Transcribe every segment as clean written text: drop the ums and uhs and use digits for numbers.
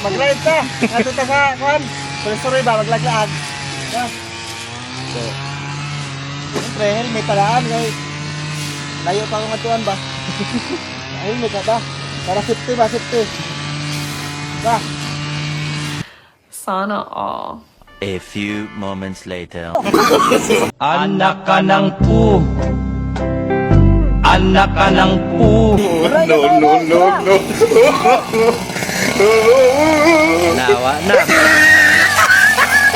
Mag-ride ka. Ato ta sa kuan. Sorry ba maglaglaag. So. Siyempre, helmet talaan kay layo pa akong atuan ba. Helmet na ba? Para safety ba, safety. Ba. Sana all. A few moments later. Anak ka ng pu. Anak ka ng pu. No. Nawa na.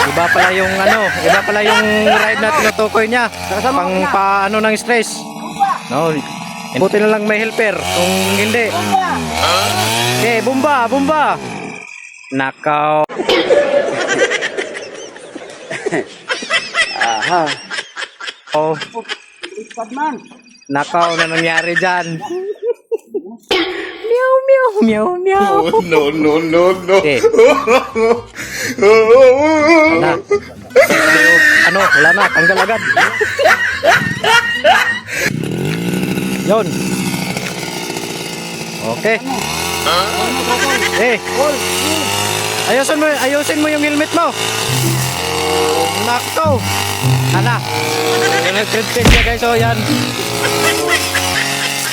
Iba pala yung iba pala yung ride na tinutukoy niya. Pang paano ng stress. No. Buti na lang may helper. Kung hindi. Okay, bumba. Nakaw. Aha. Oh. Nakaw na nangyari dyan. Meow. No. Okay. Wala na, tanggal agad. Yun. Okay. Ayusin mo yung helmet mo. Nakaw. Nag-trip niya guys, so yan.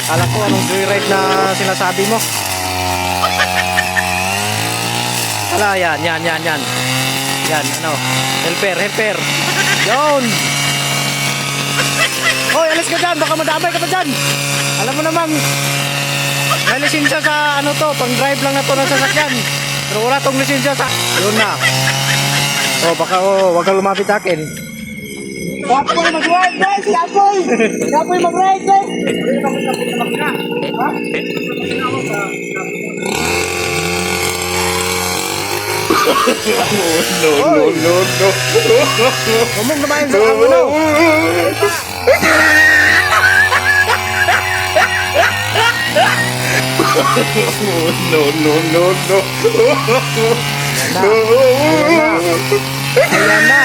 Kala ko anong joyride na sinasabi mo. Ala, yan. Yan, helper. Yun. Hoy, alis ka dyan, baka madamay ka pa dyan. Alam mo naman, may lisensya sa pang drive lang na to ng sasakyan. Pero wala tong lisensya sa, yun na. Baka wag kang lumapit sa akin. Kapoy mag-ride guys! Kapoy mag-ride guys! No. Humong naman sa Ayan na.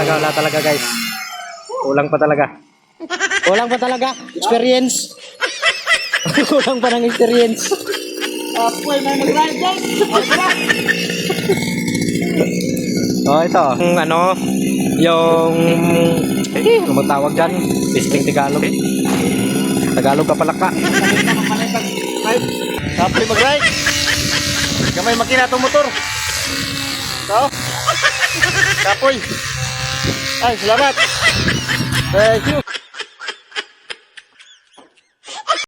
Wala talaga guys. Kulang pa talaga. Experience. Kulang pa ng experience. Kapoy na mag-ride guys! Ito. Yung tawag dyan. Pisting Tagalog. Tagalog ka pala ka. Kapoy mag-ride! Kamay makina itong motor. Kapoy! Ay, salamat! Thank you!